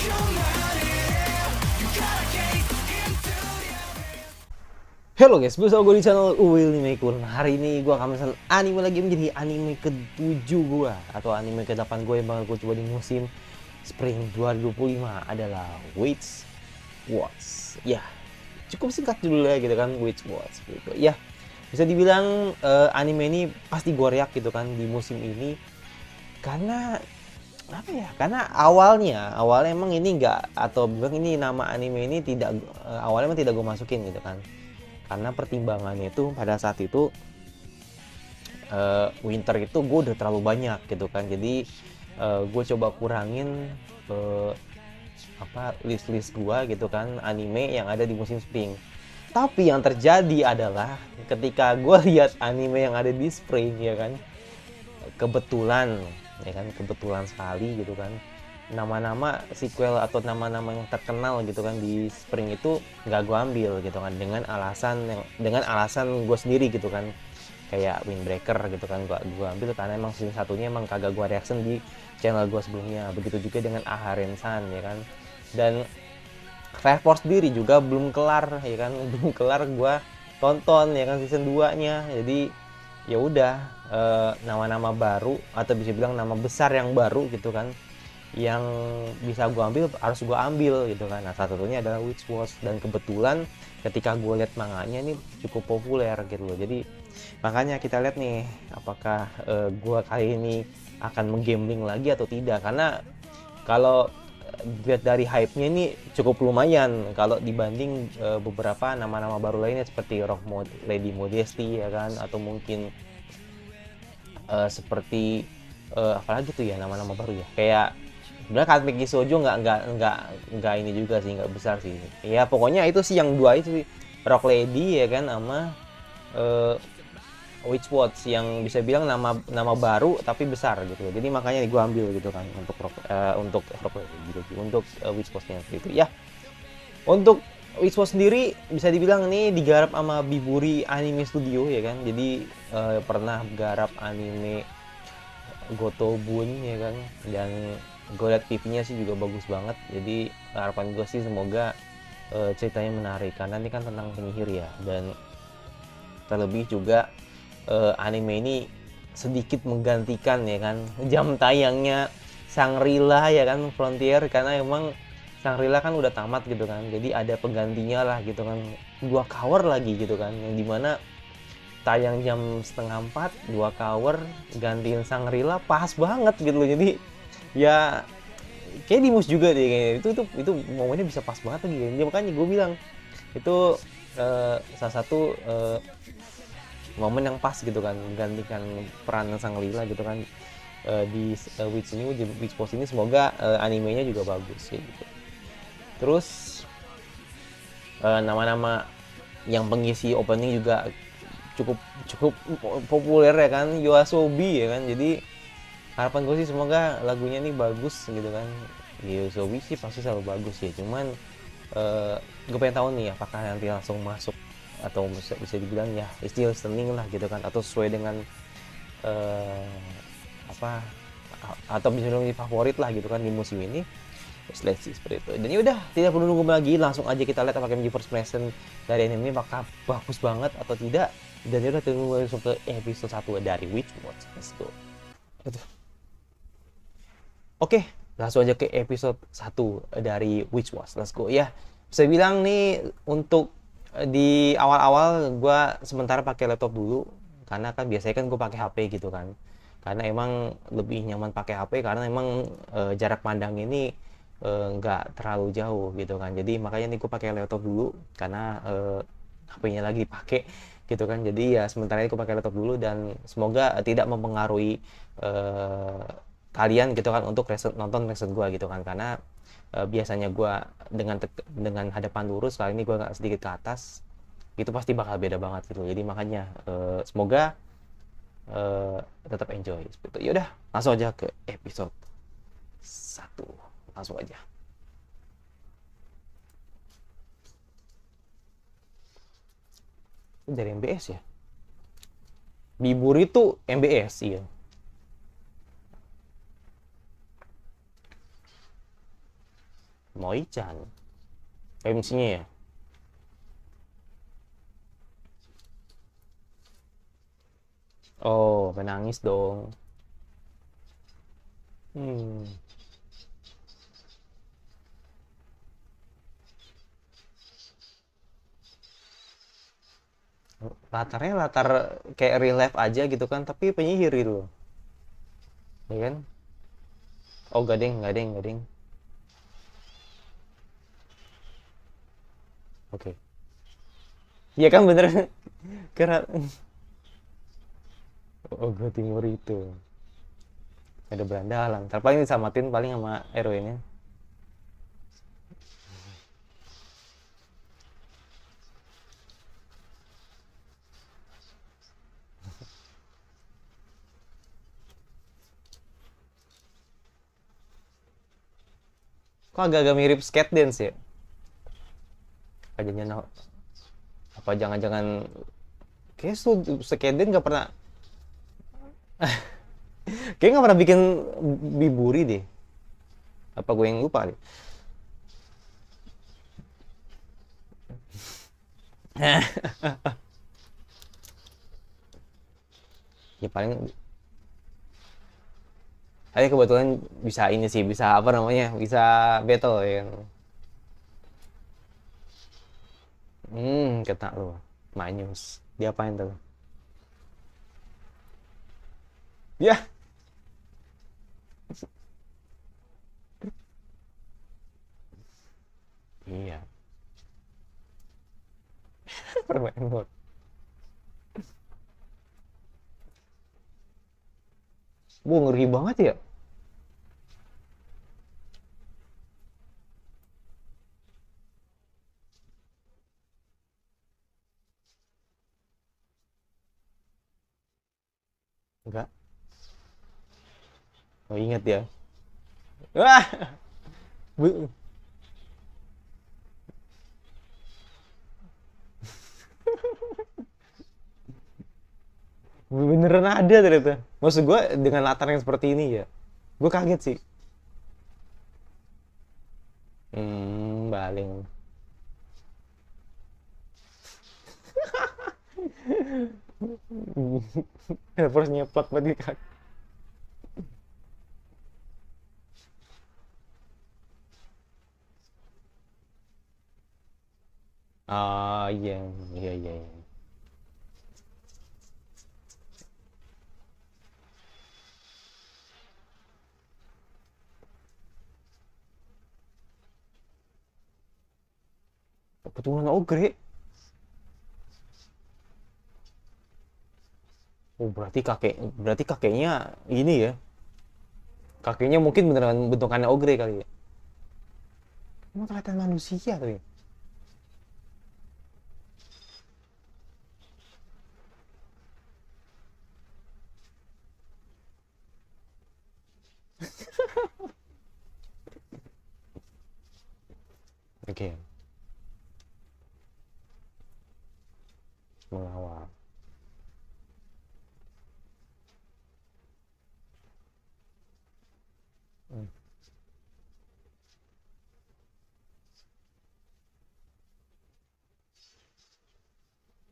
Halo guys, bersama gue di channel Uwil Nimekun. Hari ini gue akan pesan anime lagi, menjadi anime ke-7 gue, atau anime ke-8 gue yang bakal gue coba di musim Spring 2025 adalah Witch Watch. Ya, cukup singkat judulnya gitu kan, Witch Watch gitu. Ya, bisa dibilang anime ini pasti gue reak gitu kan di musim ini. Karena apa ya? Karena awalnya emang ini nggak, atau bilang ini nama anime ini tidak, awalnya emang tidak gue masukin gitu kan, karena pertimbangannya itu pada saat itu winter itu gue udah terlalu banyak gitu kan. Jadi gue coba kurangin list-list gue gitu kan, anime yang ada di musim spring. Tapi yang terjadi adalah ketika gue lihat anime yang ada di spring ya kan, kebetulan kebetulan sekali gitu kan, nama-nama sequel atau nama-nama yang terkenal gitu kan di spring itu nggak gue ambil gitu kan, dengan alasan gue sendiri gitu kan, kayak Windbreaker gitu kan gue ambil karena emang season satunya emang kagak gue reaction di channel gue sebelumnya. Begitu juga dengan Aharen-san ya kan. Dan Fire Force sendiri juga belum kelar ya kan, belum kelar gue tonton ya kan season 2 nya. Jadi ya udah, nama-nama baru atau bisa bilang nama besar yang baru gitu kan, yang bisa gue ambil harus gue ambil gitu kan. Nah, salah satunya adalah Witch Watch, dan kebetulan ketika gue lihat manganya ini cukup populer gitu loh. Jadi makanya kita lihat nih apakah gue kali ini akan menggambling lagi atau tidak, karena kalau lihat dari hype-nya ini cukup lumayan kalau dibanding beberapa nama-nama baru lainnya seperti Lady Modesty ya kan, atau mungkin seperti apalagi tuh ya nama-nama baru ya, kayak sebenarnya Katmeki Sojo nggak ini juga sih, nggak besar sih ya. Pokoknya itu sih yang dua itu sih, Rock Lady ya kan, sama uh, Witch Watch, yang bisa bilang nama baru tapi besar gitu loh. Jadi makanya gue ambil gitu kan untuk Rock Lady gitu, untuk Witch Watch-nya gitu ya. Untuk Witch Watch sendiri bisa dibilang ini digarap sama Biburi Anime Studio ya kan. Jadi pernah garap anime Gotobun ya kan, dan gue liat PV-nya sih juga bagus banget. Jadi harapan gue sih semoga ceritanya menarik, karena ini kan tentang penyihir ya. Dan terlebih juga anime ini sedikit menggantikan ya kan jam tayangnya Shangri-La ya kan, Frontier, karena emang Shangri-La kan udah tamat gitu kan. Jadi ada penggantinya lah gitu kan, 2 cover lagi gitu kan, yang dimana tayang jam setengah 4, 2 cover gantiin Shangri-La pas banget gitu loh. Jadi ya kayak di Mus juga deh kayaknya, itu momennya bisa pas banget lagi. Jadi makanya gue bilang itu salah satu momen yang pas gitu kan, menggantikan peran Shangri-La gitu kan di Witch ini, di Witch Post ini. Semoga animenya juga bagus ya gitu. Terus nama-nama yang pengisi opening juga cukup cukup populer ya kan, Yoasobi ya kan. Jadi harapan gue sih semoga lagunya ini bagus gitu kan. Yoasobi sih pasti selalu bagus ya, cuman gue pengen tahu nih apakah nanti langsung masuk, atau bisa dibilang ya still listening lah gitu kan, atau sesuai dengan uh, apa atau bisa dibilang favorit lah gitu kan di musim ini. Seleksi seperti itu. Dan yaudah, tidak perlu nunggu lagi, langsung aja kita lihat apakah first impression dari anime ini apakah bagus banget atau tidak. Dan yaudah, tunggu langsung ke episode 1 dari Witch Watch. Let's go. Oke, langsung aja ke episode 1 dari Witch Watch. Let's go ya. Bisa bilang nih untuk di awal-awal gue sementara pakai laptop dulu, karena kan biasanya kan gue pakai HP gitu kan. Karena emang lebih nyaman pakai HP, karena emang jarak pandang ini nggak terlalu jauh gitu kan. Jadi makanya nih gue pakai laptop dulu, karena HP-nya lagi dipakai gitu kan. Jadi ya sementara ini gue pakai laptop dulu, dan semoga tidak mempengaruhi kalian gitu kan untuk nonton reaction gue gitu kan. Karena biasanya gue dengan hadapan lurus, kali ini gue agak sedikit ke atas, itu pasti bakal beda banget gitu. Jadi makanya semoga tetap enjoy seperti itu. Yaudah, langsung aja ke episode 1, langsung aja. Dari MBS ya, Bibur itu MBS iya. Moi-chan. MC-nya ya? Oh, menangis dong. Hmm. Latarnya latar kayak real life aja gitu kan, tapi penyihir gitu loh. Ya kan? Oh, gading, gading, gading. Oke. Iya kan bener. Karena oh, gue timur itu. Ada berandalan. Ntar paling disamatin paling sama heroinnya. Kok agak-agak mirip skate dance ya? Apa jangan apa jangan-jangan kayak skate dance nggak pernah kayak nggak pernah bikin biburi deh. Apa gue yang lupa deh? Ya paling saya kebetulan bisa ini sih, bisa apa namanya? Bisa battle ya kan. Kata lu. Manyus. Dia apain tuh? Ya, iya. Permain mode. Wah, ngeri banget ya. Enggak. Oh, inget ya. Wah, beneran ada ternyata. Maksud gue dengan latar yang seperti ini ya. Gue kaget sih. Baling. Terus nyeplak banget kan. Ah, iya, iya, iya, iya. Keturunan ogre. Oh, berarti kakeknya ini ya. Kakeknya mungkin beneran bentukannya ogre kali ya. Emang kelihatan manusia tuh ya. Oke, mengawal. Hmm.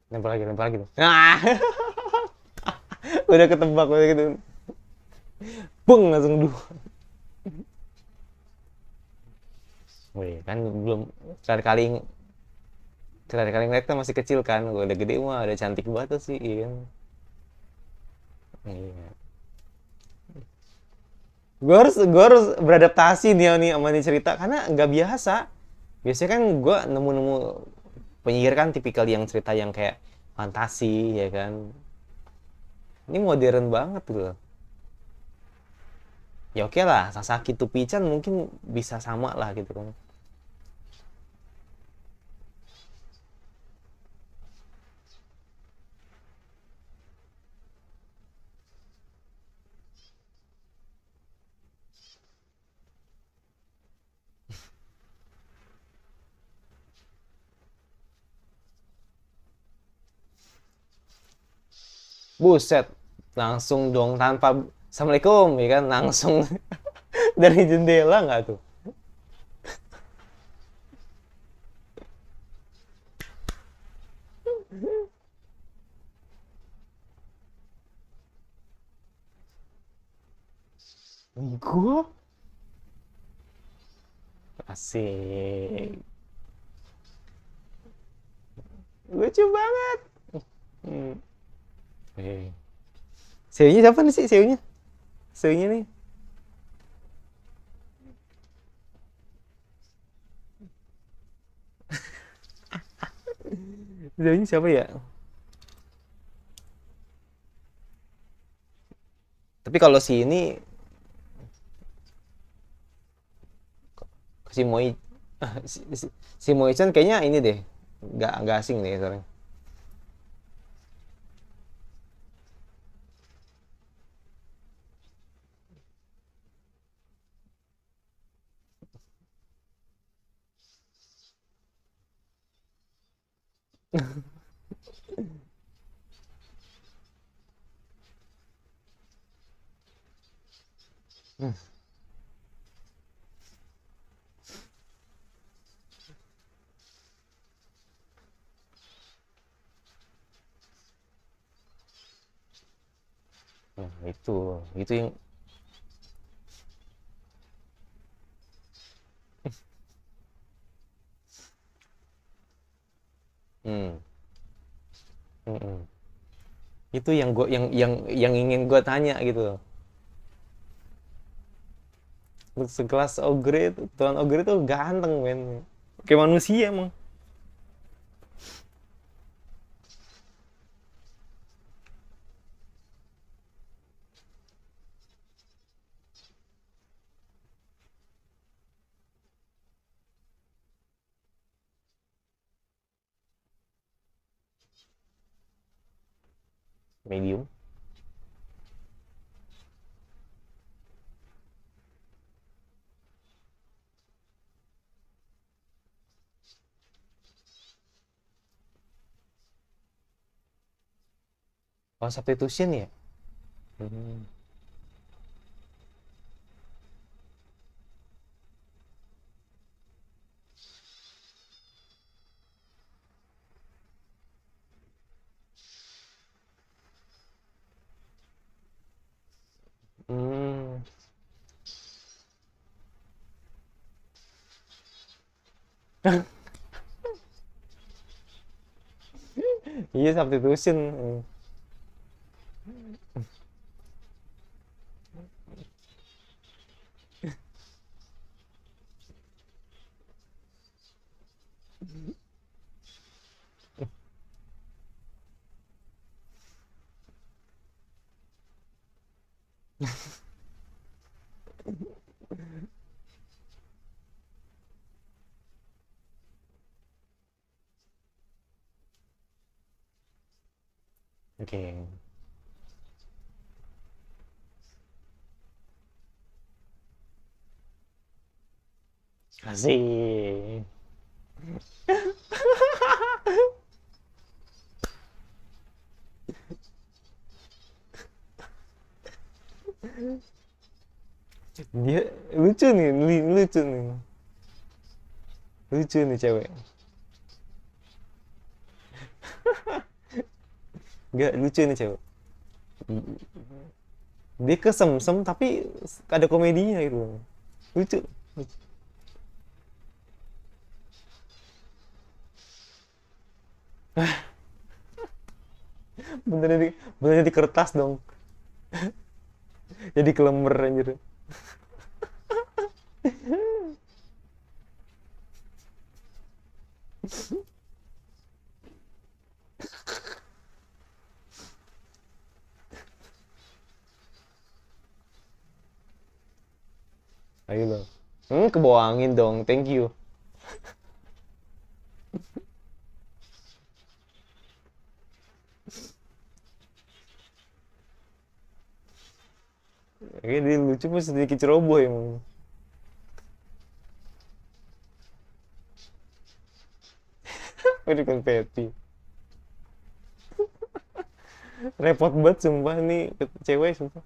Lempar lagi tuh. Nah, udah ketebak udah gitu. Bung langsung dua. Wih, kan belum terakhir kali terakhir kali ngeliat kan masih kecil kan. Gue udah gede mah udah cantik banget tuh sih, iya. Iya. Gue harus beradaptasi nih sama nih cerita karena nggak biasa. Biasanya kan gue nemu-nemu penyihir kan tipikal yang cerita yang kayak fantasi ya kan. Ini modern banget gitu loh. Ya oke lah, Sasaki Tupi-chan mungkin bisa sama lah gitu kan. Buset, langsung dong tanpa Assalamualaikum ya kan langsung dari jendela nggak tuh? Gua asik. Lucu banget. Hmm. Oke. CEO-nya siapa nih sih CEO-nya? CEO-nya nih. CEO-nya siapa ya? Tapi kalau si ini si Moi si Moichan kayaknya ini deh. Nggak asing deh sekarang. Nah, itu yang hmm, mm-mm. Itu yang gua yang ingin gua tanya gitu loh. Untuk sekelas Ogre itu, Tuan Ogre itu ganteng men. Kayak manusia emang. Medium. Oh, substitution ya? Hmm. Hmm. Iya substitution. Hmm. Oke. Okay. Asik. Dia lucu nih, lucu nih. Lucu nih cewek. Gak lucu nih cewek. Dia kesemsem tapi ada komedinya gitu. Lucu. Bener di kertas dong. Jadi kelember anjir. Ayo dong. Kebawa angin dong. Thank you. Kayaknya dia lucu pas sedikit ceroboh emang. Ini konfeti. Repot banget sumpah nih cewek sumpah.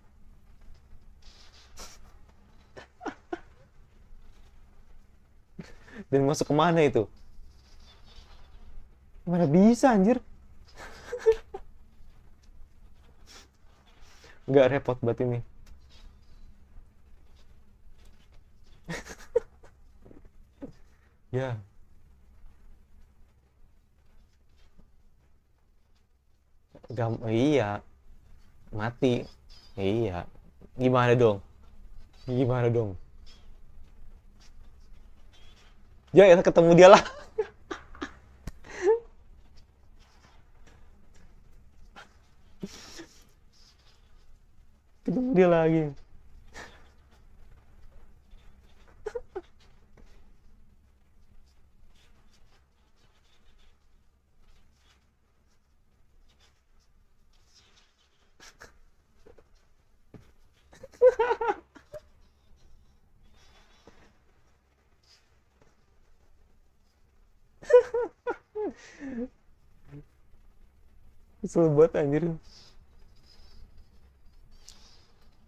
Dan masuk kemana itu? Mana bisa anjir? Nggak repot banget ini. Ya, iya, mati. Iya. Gimana dong? Gimana dong? Ya, ya ketemu dia lah. Ketemu dia lagi. Kesel banget anjir.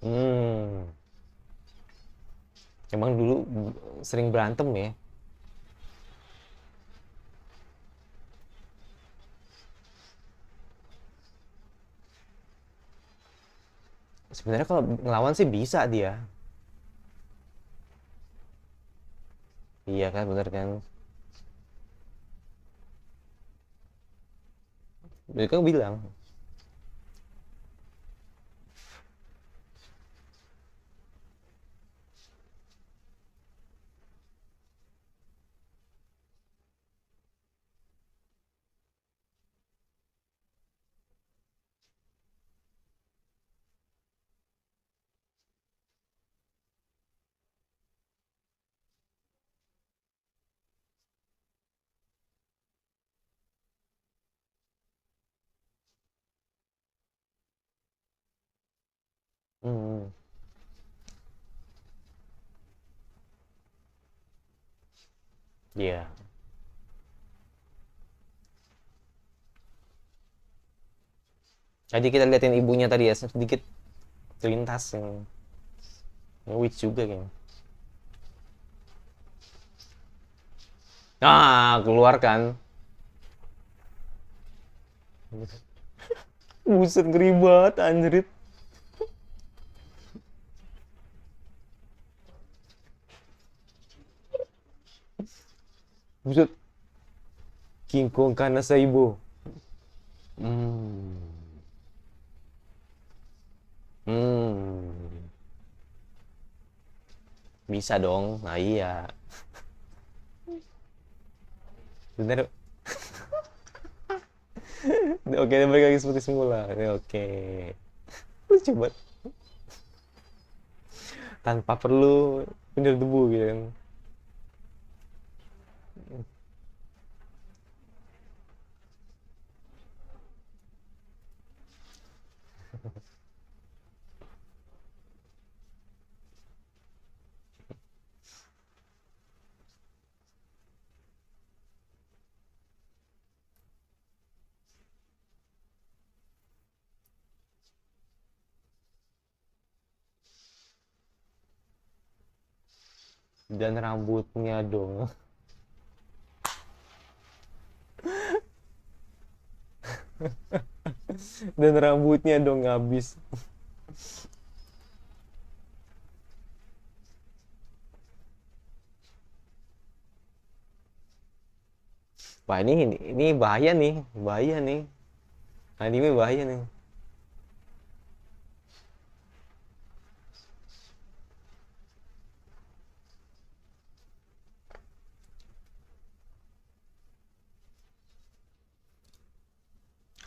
Hmm. Emang dulu sering berantem ya? Sebenarnya kalau ngelawan sih bisa dia. Iya kan, bener kan? Mereka bilang. Hmm, iya. Tadi kita liatin ibunya tadi ya, sedikit terlintas yang witch juga kayaknya. Ah, keluar kan. Buset, ngeri banget anjrit. Buset, King Kong karena Saibo. Hmm. Hmm. Bisa dong. Nah, iya. Bener. Oke, balik lagi seperti semula. Oke. Lucu banget. Tanpa perlu bener debu gitu kan. Dan rambutnya dong. Dan rambutnya dong habis. Wah, ini bahaya nih, bahaya nih. Anime bahaya nih.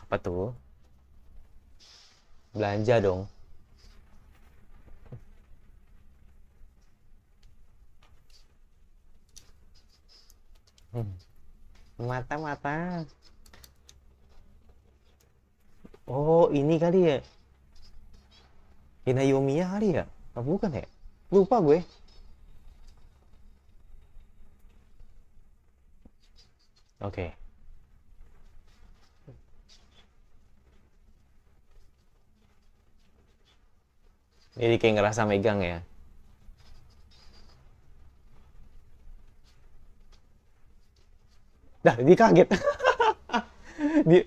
Apa tuh? Belanja dong. Hmm. Mata-mata. Oh, ini kali ya. Hinayomiya kali ya? Apa bukan ya? Lupa gue. Oke. Jadi kayak ngerasa megang ya. Dah, dia kaget. dia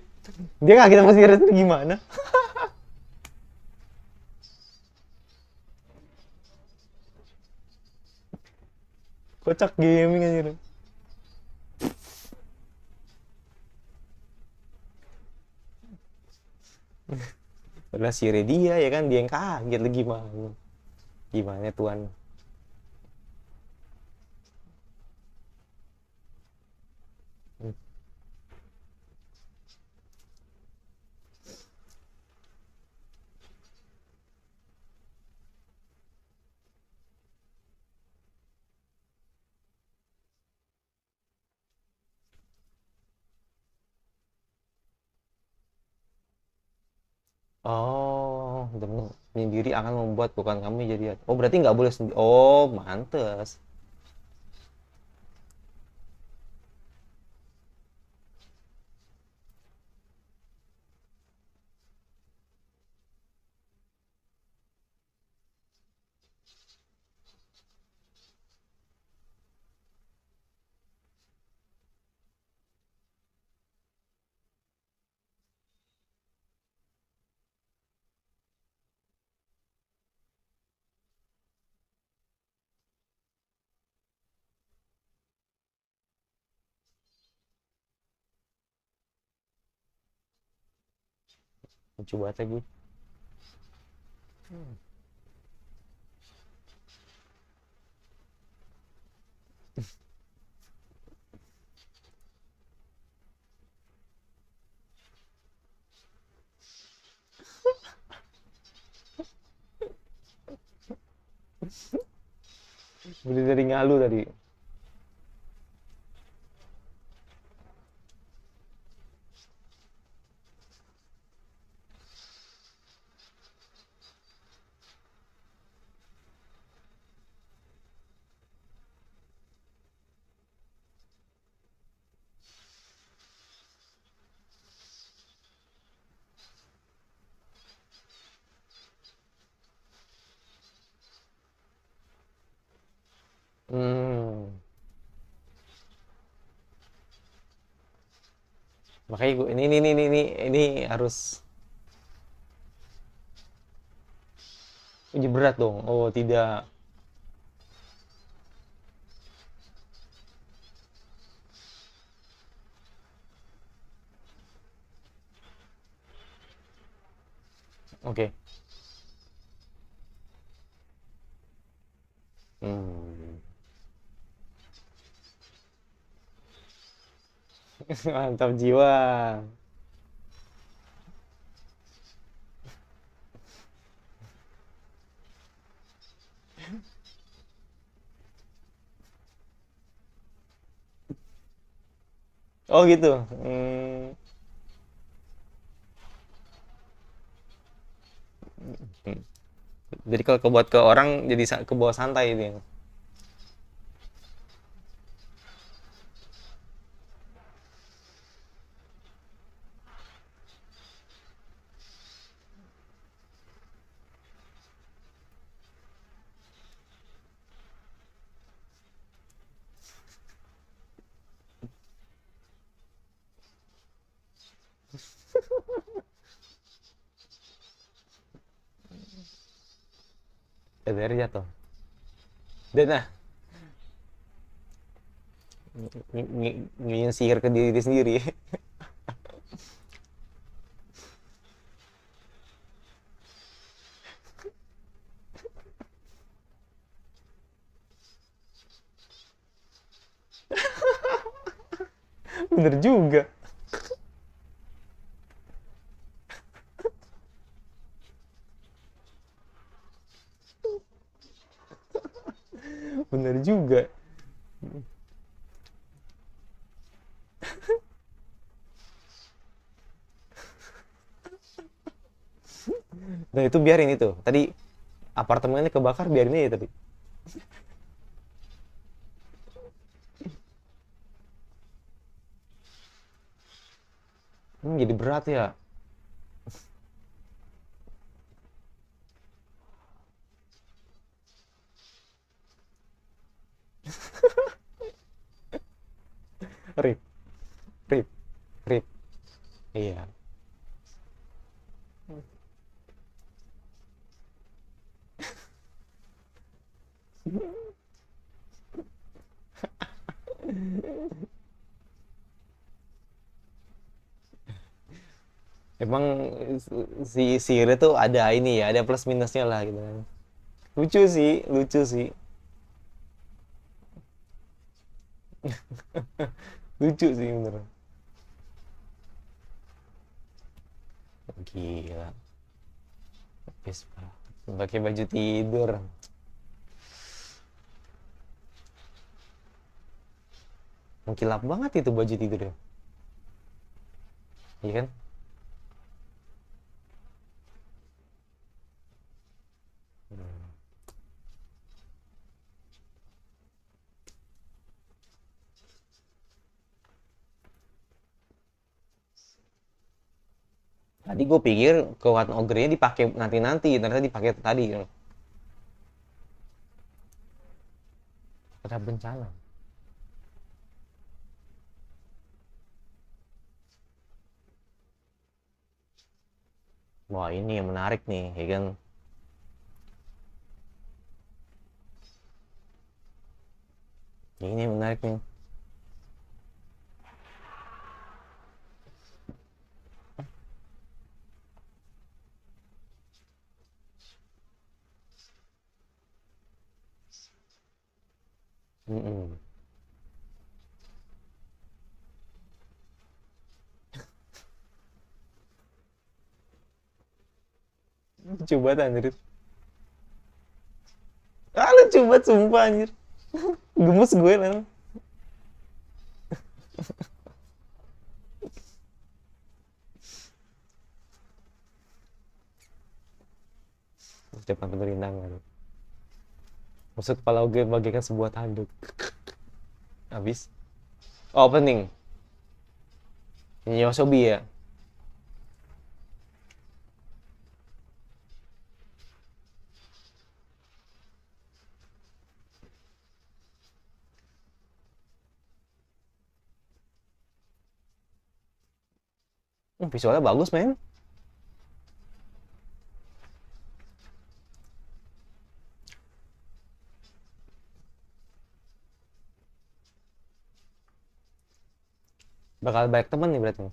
dia kaget sama si Res gimana? Kocak gaming aja. nasirnya dia ya kan, dia yang kaget lagi, gimana gimana tuan. Oh, temen sendiri akan membuat, bukan kamu jadi. Oh, berarti nggak boleh sendiri. Oh, mantes. Lucu banget lagi. Udah dari ngalu tadi. Hmm. Makanya gue ini harus uji berat dong. Oh, tidak. Oke. Hmm. Mantap jiwa. Oh gitu. Hmm. Jadi kalau kebuat ke orang jadi ke bawah santai itu ya. Dari jatuh. Dan nah, sihir ke diri sendiri. Bener juga. Bener juga. Nah itu biarin itu. Tadi apartemennya kebakar, biarin aja tadi. Jadi berat ya. Rip, rip, rip. Iya. Emang si Siri tuh ada ini ya, ada plus minusnya lah gitu kan. Lucu sih, lucu sih. Lucu sih bener. Gila. Habis pakai baju tidur. Mengkilap banget itu baju tidur ya. Iya kan? Tadi gue pikir kekuatan ogre-nya dipakai nanti-nanti, ternyata dipakai tadi kan. Ada bencana. Wah, ini yang menarik nih, ya kan? Ini yang menarik nih. Mm-mm. Lucu banget anjir. Ah, lucu banget sumpah anjir. Gemes gue lah. Ucapan pemerintahan. Maksud kepala ogre bagaikan sebuah tanduk. Habis. Oh, opening. Yosobi ya. Visualnya bagus, men. Bakal banyak temen nih berarti.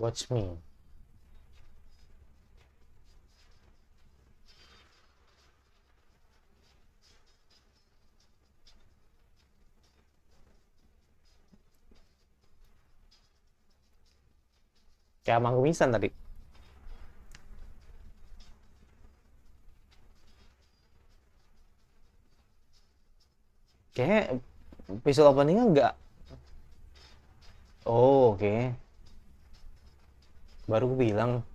Watch me. Kayak mangkumisan tadi. Kayak visual openingnya enggak. Oh, oke. Okay. Baru gue bilang.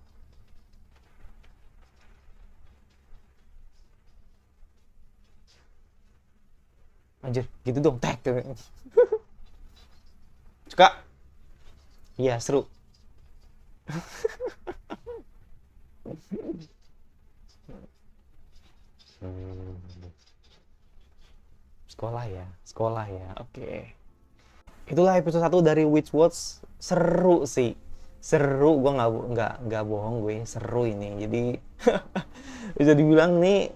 Anjir, gitu dong. Tag. Suka? Iya, seru. Hmm, sekolah ya, sekolah ya. Oke. Okay. Itulah episode 1 dari Witch Watch. Seru sih. Seru, gua nggak bohong gue, seru ini. Jadi bisa dibilang nih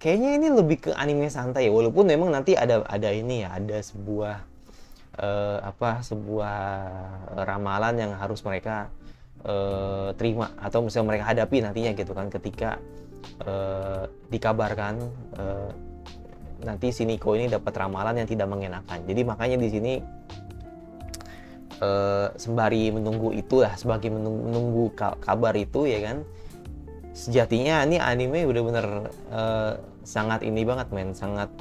kayaknya ini lebih ke anime santai ya. Walaupun memang nanti ada ini ya, ada sebuah sebuah ramalan yang harus mereka terima atau misalnya mereka hadapi nantinya gitu kan ketika dikabarkan nanti si Nico ini dapat ramalan yang tidak mengenakan. Jadi makanya di sini sembari menunggu itulah, sebagai menunggu kabar itu ya kan, sejatinya ini anime bener-bener sangat ini banget men, sangat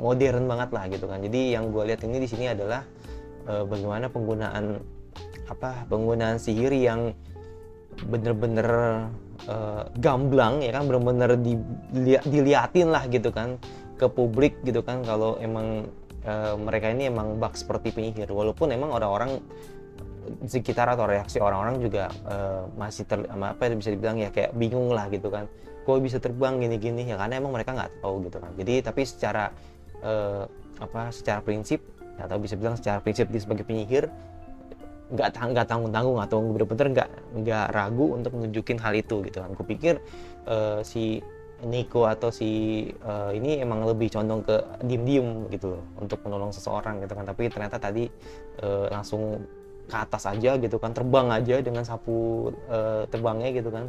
modern banget lah gitu kan. Jadi yang gue lihat ini di sini adalah bagaimana penggunaan sihir yang bener-bener gamblang ya kan, bener-bener diliatin lah gitu kan ke publik gitu kan, kalau emang mereka ini emang bak seperti penyihir. Walaupun emang orang-orang sekitar atau reaksi orang-orang juga masih bisa dibilang ya kayak bingung lah gitu kan, kok bisa terbang gini-gini ya, karena emang mereka nggak tahu gitu kan. Jadi tapi secara prinsip atau bisa bilang secara prinsip dia sebagai penyihir nggak tanggung-tanggung atau bener-bener nggak ragu untuk nunjukin hal itu gitu kan. Gue pikir si Nico atau si ini emang lebih condong ke diem-diem gitu loh untuk menolong seseorang gitu kan, tapi ternyata tadi langsung ke atas aja gitu kan, terbang aja dengan sapu terbangnya gitu kan,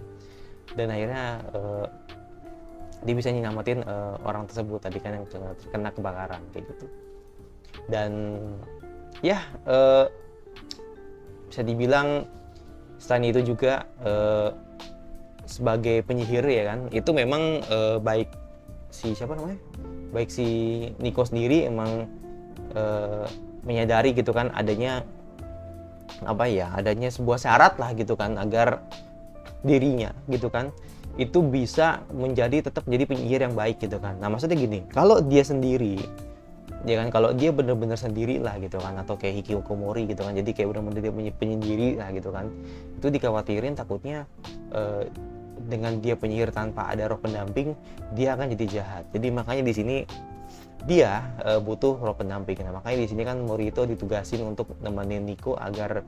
dan akhirnya dia bisa nyelamatin orang tersebut tadi kan yang terkena kebakaran kayak gitu. Dan ya bisa dibilang selain itu juga sebagai penyihir ya kan, itu memang baik si siapa namanya, baik si Nico sendiri emang menyadari gitu kan adanya apa ya, adanya sebuah syarat lah gitu kan agar dirinya gitu kan itu bisa tetap menjadi penyihir yang baik gitu kan. Nah maksudnya gini, kalau dia sendiri ya kan, kalau dia bener-bener sendiri lah gitu kan, atau kayak hikikomori gitu kan, jadi kayak bener-bener dia penyendiri lah gitu kan, itu dikhawatirin takutnya dengan dia penyihir tanpa ada roh pendamping dia akan jadi jahat. Jadi makanya di sini dia butuh roh pendamping. Nah makanya di sini kan Morito ditugasin untuk nemenin Nico agar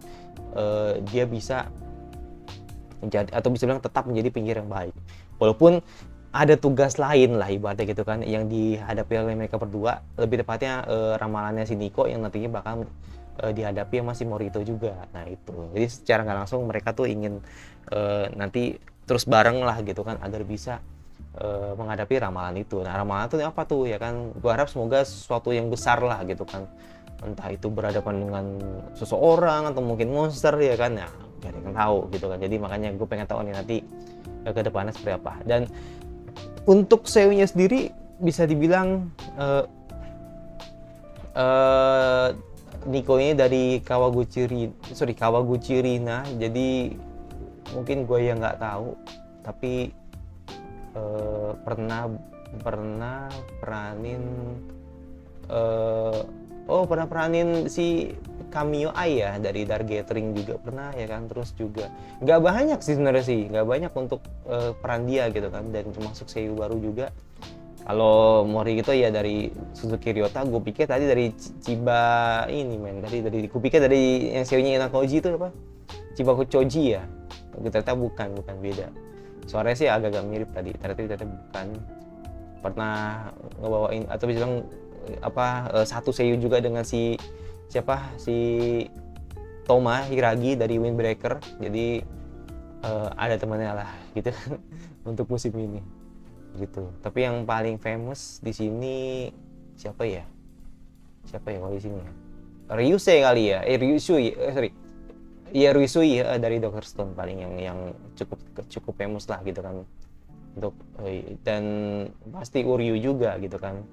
dia bisa menjadi, atau bisa bilang tetap menjadi penyihir yang baik, walaupun ada tugas lain lah ibaratnya gitu kan yang dihadapi oleh mereka berdua, lebih tepatnya ramalannya si Nico yang nantinya bakal dihadapi sama si Morito juga. Nah itu jadi secara nggak langsung mereka tuh ingin nanti terus bareng lah gitu kan agar bisa menghadapi ramalan itu. Nah ramalan itu apa tuh ya kan, gua harap semoga sesuatu yang besar lah gitu kan, entah itu berhadapan dengan seseorang atau mungkin monster ya kan, ya gak ada yang tahu gitu kan. Jadi makanya gue pengen tahu nih nanti ke depannya seperti apa. Dan untuk seinya sendiri bisa dibilang Nico ini dari Kawaguchi Rina, jadi mungkin gue yang nggak tahu, tapi pernah peranin si cameo Ai ya dari Dark Gathering juga pernah ya kan. Terus juga nggak banyak sih sebenarnya sih, nggak banyak untuk peran dia gitu kan, dan termasuk seiyu baru juga. Kalau Mori gitu ya dari Suzuki Ryota, gue pikir tadi dari Chiba ini men, dari gue pikir dari yang seiyunya Inakoji itu apa, Chiba Choji ya, ternyata bukan beda. Suaranya sih agak-agak mirip tadi, ternyata bukan. Pernah ngebawain atau bisa bilang satu seiyu juga dengan si Toma Hiragi dari Windbreaker. Jadi ada temannya lah gitu kan untuk musim ini gitu. Tapi yang paling famous di sini siapa ya kalau di sini ya, Ryusei kali ya, Ryusui dari Dr. Stone paling yang cukup famous lah gitu kan untuk dan pasti Uryu juga gitu kan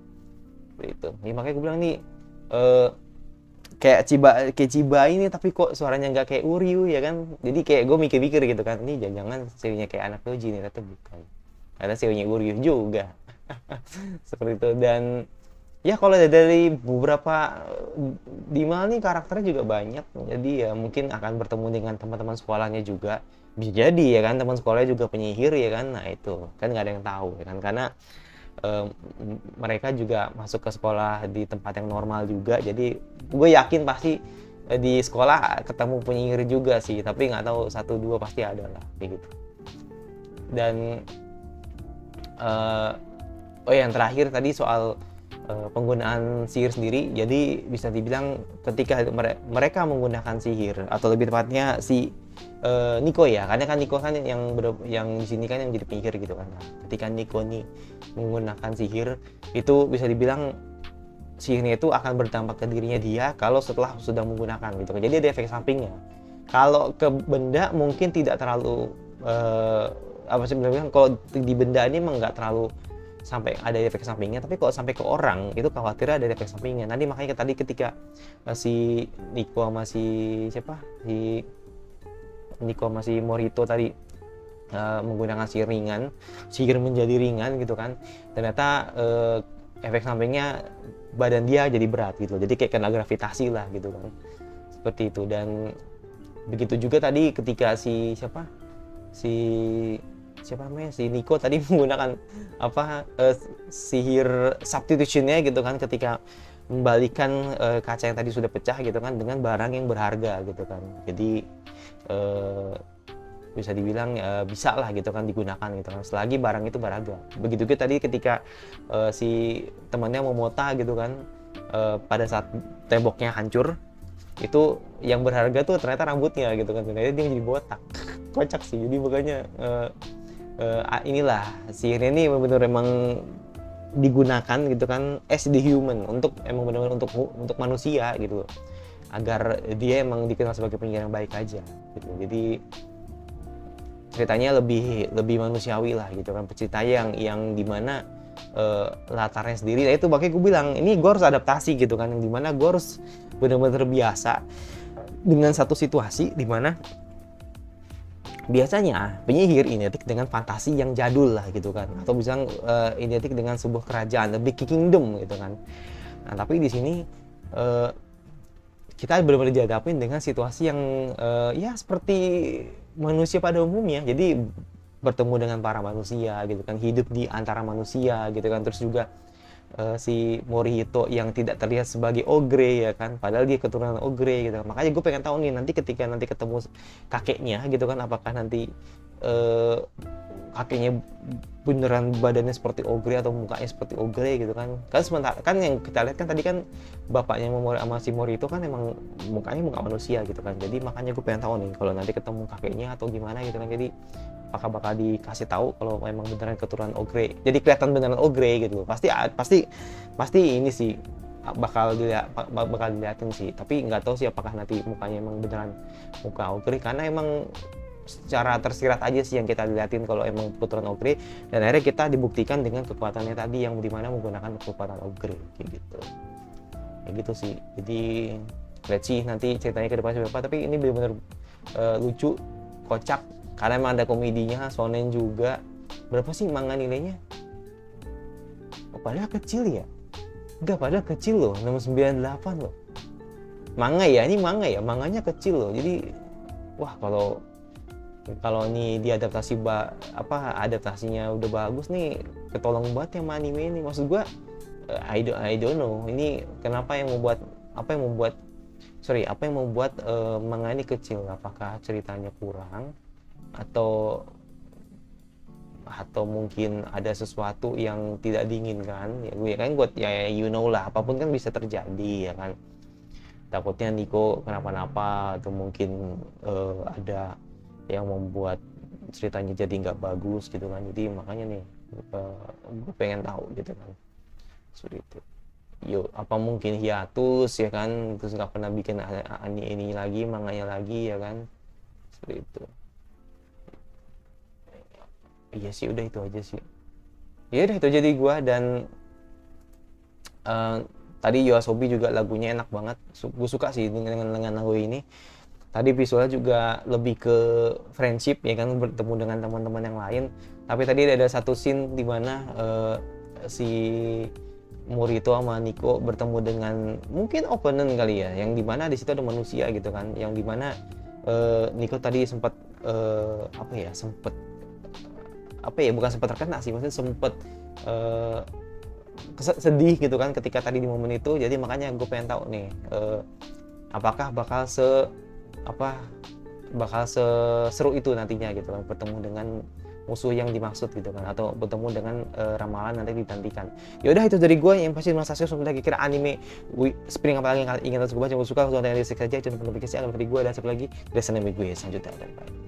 itu. Ya, makanya gue bilang nih kayak Chiba ini tapi kok suaranya nggak kayak Uryu ya kan. Jadi kayak gue mikir-mikir gitu kan, ini jangan-jangan serinya kayak anak Toji nih, ternyata bukan, karena serinya Uryu juga. Seperti itu. Dan ya kalau dari beberapa Dimal nih karakternya juga banyak, jadi ya mungkin akan bertemu dengan teman-teman sekolahnya juga, bisa jadi ya kan teman sekolahnya juga penyihir ya kan. Nah itu kan nggak ada yang tahu ya kan, karena mereka juga masuk ke sekolah di tempat yang normal juga, jadi gue yakin pasti di sekolah ketemu penyihir juga sih, tapi nggak tahu 1-2 pasti ada lah kayak gitu. Dan yang terakhir tadi soal penggunaan sihir sendiri, jadi bisa dibilang ketika mereka menggunakan sihir, atau lebih tepatnya si Nico ya, karena kan Nico kan yang di sini kan yang jadi penyihir gitu kan. Nah, ketika Nico nih menggunakan sihir, itu bisa dibilang sihirnya itu akan berdampak ke dirinya dia kalau setelah sudah menggunakan gitu kan. Jadi ada efek sampingnya. Kalau ke benda mungkin tidak terlalu sebenarnya kalau di benda ini emang nggak terlalu sampai ada efek sampingnya, tapi kalau sampai ke orang itu khawatirnya ada efek sampingnya. Nanti makanya tadi ketika si Nico sama si Morito tadi menggunakan sihir menjadi ringan gitu kan, ternyata efek sampingnya badan dia jadi berat gitu, jadi kayak kena gravitasi lah gitu kan, seperti itu. Dan begitu juga tadi ketika si Nico tadi menggunakan sihir substitutionnya gitu kan, ketika membalikan kaca yang tadi sudah pecah gitu kan dengan barang yang berharga gitu kan. Jadi bisa dibilang bisa lah gitu kan digunakan gitu kan selagi barang itu berharga. Begitu juga tadi ketika si temannya memota gitu kan, pada saat temboknya hancur itu yang berharga tuh ternyata rambutnya gitu kan, ternyata dia jadi botak. Kocak sih. Jadi makanya inilah si Rene benar-benar emang digunakan gitu kan as the human, untuk emang benar-benar untuk manusia gitu, agar dia emang dikenal sebagai penyihir yang baik aja gitu. Jadi ceritanya lebih manusiawi lah gitu kan, ceritanya yang dimana latarnya sendiri. Nah itu makanya gue bilang ini gue harus adaptasi gitu kan, yang dimana gue harus benar-benar terbiasa dengan satu situasi dimana biasanya penyihir identik dengan fantasi yang jadul lah gitu kan, atau bisa identik dengan sebuah kerajaan, the big kingdom gitu kan. Nah tapi di sini kita benar-benar dihadapin dengan situasi yang ya seperti manusia pada umumnya. Jadi bertemu dengan para manusia gitu kan, hidup di antara manusia gitu kan. Terus juga si Morihito yang tidak terlihat sebagai ogre ya kan, padahal dia keturunan ogre gitu. Makanya gue pengen tahu nih nanti ketika nanti ketemu kakeknya gitu kan, apakah nanti kakeknya beneran badannya seperti ogre atau mukanya seperti ogre gitu kan. Kan sementara kan yang kita lihat kan tadi kan bapaknya sama si Morihito kan emang mukanya muka manusia gitu kan. Jadi makanya gue pengen tahu nih kalau nanti ketemu kakeknya atau gimana gitu kan. Jadi apakah bakal dikasih tahu kalau memang beneran keturunan ogre, jadi kelihatan beneran ogre gitu. Pasti ini sih bakal dilihatin sih, tapi nggak tahu sih apakah nanti mukanya emang beneran muka ogre, karena emang secara tersirat aja sih yang kita liatin kalau emang keturunan ogre, dan akhirnya kita dibuktikan dengan kekuatannya tadi yang dimana menggunakan kekuatan ogre kayak gitu sih. Jadi let's see nanti ceritanya ke depannya seperti apa, tapi ini benar-benar lucu, kocak, karena emang ada komedinya, shonen juga. Berapa sih manga nilainya? Oh, padahal kecil ya? Enggak, padahal kecil loh, 698 loh. Manga ya, ini manga ya, manganya kecil loh. Jadi wah, kalau ini diadaptasi adaptasinya udah bagus nih, ketolong banget yang anime ini. Maksud gua I don't know, ini kenapa yang membuat manga ini kecil? Apakah ceritanya kurang atau mungkin ada sesuatu yang tidak diinginkan ya you know lah, apapun kan bisa terjadi ya kan. Takutnya Nico kenapa-napa, atau mungkin ada yang membuat ceritanya jadi nggak bagus gitu kan. Jadi makanya nih gue pengen tahu gitu kan, seperti itu. Apa mungkin hiatus ya kan, terus nggak pernah bikin ini lagi, manganya lagi ya kan, seperti itu. Iya sih, udah itu aja sih. Ya udah itu jadi gua. Dan tadi Yoasobi juga lagunya enak banget, gue suka sih dengan lagu ini. Tadi visualnya juga lebih ke friendship ya kan, bertemu dengan teman-teman yang lain. Tapi tadi ada satu scene di mana si Morihito sama Nico bertemu dengan mungkin opponent kali ya, yang dimana di situ ada manusia gitu kan, yang dimana Nico tadi sempat bukan sempat terkena sih, maksudnya sempat sedih gitu kan ketika tadi di momen itu. Jadi makanya gue pengen tahu nih apakah bakal seru itu nantinya gitu kan, bertemu dengan musuh yang dimaksud gitu kan, atau bertemu dengan ramalan nanti ditantikan. Ya udah itu dari gue yang pasti merasa sudah kira anime Spring apa lagi yang ingin terus gue baca, gue suka, kalau ada yang saja jangan lupa notifikasi agar dari gue dan satu lagi dari anime gue selanjutnya. Dan bye.